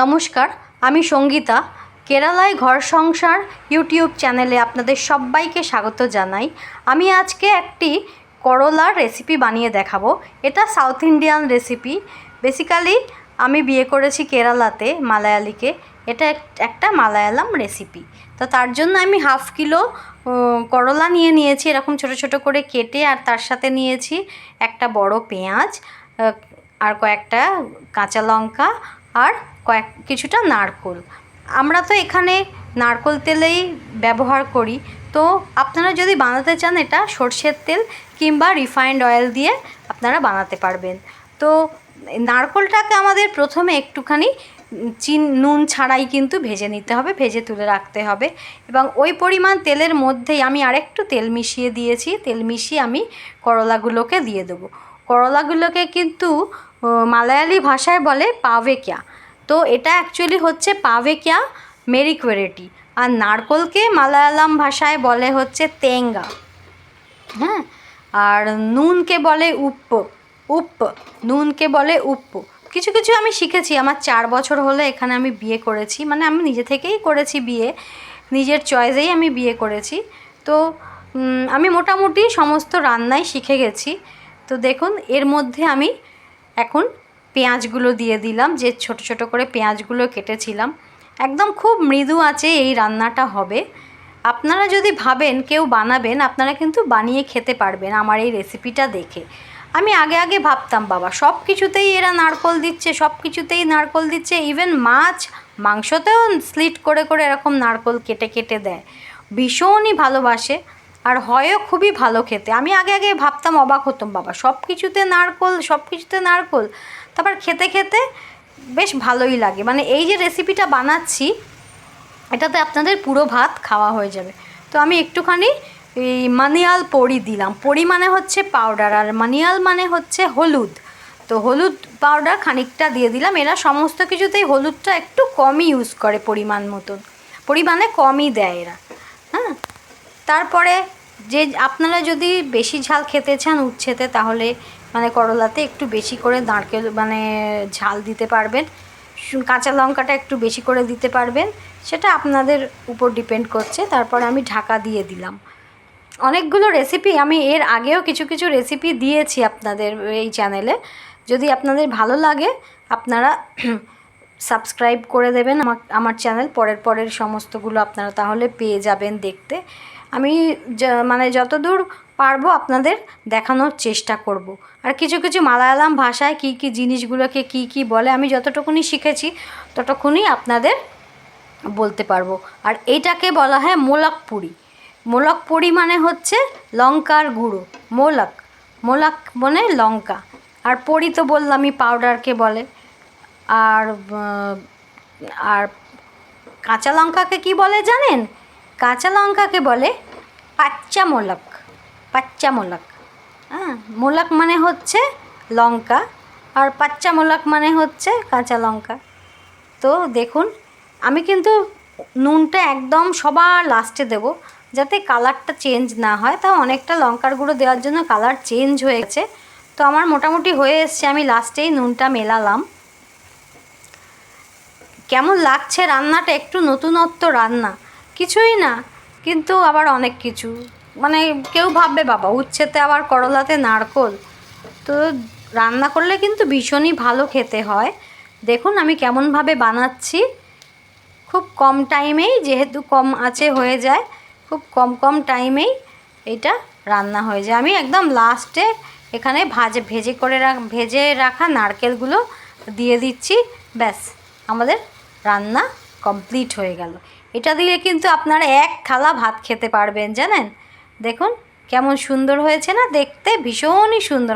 নমস্কার, আমি সঙ্গীতা। কেরালায় ঘর সংসার ইউটিউব চ্যানেলে আপনাদের সবাইকে স্বাগত জানাই। আমি আজকে একটি করলার রেসিপি বানিয়ে দেখাবো। এটা সাউথ ইন্ডিয়ান রেসিপি। বেসিক্যালি আমি বিয়ে করেছি কেরালাতে, মালায়ালিকে। এটা একটা মালায়ালাম রেসিপি। তো তার জন্য আমি হাফ কিলো করলা নিয়েছি এরকম ছোট ছোট করে কেটে, আর তার সাথে নিয়েছি একটা বড় পেঁয়াজ, আর কয়েকটা কাঁচা লঙ্কা, আর কিছুটা নারকোল। আমরা তো এখানে নারকোল তেলেই ব্যবহার করি। তো আপনারা যদি বানাতে চান এটা সরষের তেল কিংবা রিফাইন্ড অয়েল দিয়ে আপনারা বানাতে পারবেন। তো নারকোলটাকে আমাদের প্রথমে একটুখানি নুন ছাড়াই কিন্তু ভেজে নিতে হবে, ভেজে তুলে রাখতে হবে। এবং ওই পরিমাণ তেলের মধ্যেই আমি আরেকটু তেল মিশিয়ে দিয়েছি। তেল মিশিয়ে আমি করলাগুলোকে দিয়ে দেবো। করলাগুলোকে কিন্তু মালায়ালি ভাষায় বলে পাভেকিয়া। তো এটা অ্যাকচুয়ালি হচ্ছে পাভেকিয়া মেরিকুয়েরেটি। আর নারকোলকে মালায়ালাম ভাষায় বলে হচ্ছে তেঙ্গা। হ্যাঁ, আর নুনকে বলে উপ্প, নুনকে বলে উপ্পু। কিছু কিছু আমি শিখেছি। আমার 4 বছর হলো এখানে আমি বিয়ে করেছি, মানে আমি নিজে থেকেই করেছি বিয়ে, নিজের চয়েসেই আমি বিয়ে করেছি। তো আমি মোটামুটি সমস্ত রান্নাই শিখে গেছি। তো দেখুন, এর মধ্যে আমি এখন পেঁয়াজগুলো দিয়ে দিলাম, যে ছোট ছোট করে পেঁয়াজগুলো কেটেছিলাম। একদম খুব মৃদু আঁচে এই রান্নাটা হবে। আপনারা যদি ভাবেন কেউ বানাবেন, আপনারা কিন্তু বানিয়ে খেতে পারবেন আমার এই রেসিপিটা দেখে। আমি আগে ভাবতাম বাবা সব কিছুতেই এরা নারকোল দিচ্ছে, সব কিছুতেই নারকোল দিচ্ছে, ইভেন মাংসতেও স্লিট করে করে এরকম নারকোল কেটে কেটে দেয়। ভীষণই ভালোবাসে, আর হয়ও খুবই ভালো খেতে। আমি আগে ভাবতাম, অবাক হতাম, বাবা সব কিছুতে নারকোল, সব কিছুতে নারকোল। তারপর খেতে খেতে বেশ ভালোই লাগে। মানে এই যে রেসিপিটা বানাচ্ছি, এটাতে আপনাদের পুরো ভাত খাওয়া হয়ে যাবে। তো আমি একটুখানি এই মানিয়াল পড়ি দিলাম। পড়ি মানে হচ্ছে পাউডার, আর মানিয়াল মানে হচ্ছে হলুদ। তো হলুদ পাউডার খানিকটা দিয়ে দিলাম। এরা সমস্ত কিছুতেই হলুদটা একটু কমই ইউজ করে, পরিমাণে কমই দেয় এরা। হ্যাঁ, তারপরে যে আপনারা যদি বেশি ঝাল খেতে চান উচ্ছেতে, তাহলে মানে করলাতে একটু বেশি করে নারকেল মানে ঝাল দিতে পারবেন, কাঁচা লঙ্কাটা একটু বেশি করে দিতে পারবেন, সেটা আপনাদের উপর ডিপেন্ড করছে। তারপর আমি ঢাকা দিয়ে দিলাম। অনেকগুলো রেসিপি আমি এর আগেও কিছু রেসিপি দিয়েছি আপনাদের এই চ্যানেলে। যদি আপনাদের ভালো লাগে আপনারা সাবস্ক্রাইব করে দেবেন আমার চ্যানেল। পরের সমস্তগুলো আপনারা তাহলে পেয়ে যাবেন দেখতে। আমি মানে যতদূর পারবো আপনাদের দেখানোর চেষ্টা করব। আর কিছু মালায়ালাম ভাষায় কী জিনিসগুলোকে কী বলে আমি যতটুকুনি শিখেছি ততক্ষণই আপনাদের বলতে পারবো। আর এইটাকে বলা হয় মোলক পুরি মানে হচ্ছে লঙ্কার গুঁড়ো। মোলাক মানে লঙ্কা, আর পরি তো বললামই পাউডারকে বলে। আর কাঁচা লঙ্কাকে কি বলে জানেন? কাঁচা লঙ্কাকে বলে পাচ্চা মোলাক। হ্যাঁ, মোলাক মানে হচ্ছে লঙ্কা, আর পাচ্চা মোলাক মানে হচ্ছে কাঁচা লঙ্কা। তো দেখুন, আমি কিন্তু নুনটা একদম সবার লাস্টে দেব, যাতে কালারটা চেঞ্জ না হয়। তাও অনেকটা লঙ্কার গুঁড়ো দেওয়ার জন্য কালার চেঞ্জ হয়ে গেছে। তো আমার মোটামুটি হয়ে এসছে, আমি লাস্টেই নুনটা মেলালাম। কেমন লাগছে রান্নাটা? একটু নতুনত্ব রান্না, কিছুই না, কিন্তু আবার অনেক কিছু। মানে কেউ ভাববে বাবা উচ্ছেতে আবার করলাতে নারকোল। তো রান্না করলে কিন্তু ভীষণই ভালো খেতে হয়। দেখুন আমি কেমনভাবে বানাচ্ছি। খুব কম টাইমেই, যেহেতু কম আঁচে হয়ে যায়, খুব কম টাইমেই এটা রান্না হয়ে যায়। আমি একদম লাস্টে এখানে ভেজে রাখা নারকেলগুলো দিয়ে দিচ্ছি। ব্যাস, আমাদের রান্না কমপ্লিট হয়ে গেল। এটা দিয়ে কিন্তু আপনারা 1 থালা ভাত খেতে পারবেন, জানেন? দেখুন কেমন সুন্দর হয়েছে না দেখতে, ভীষণই সুন্দর।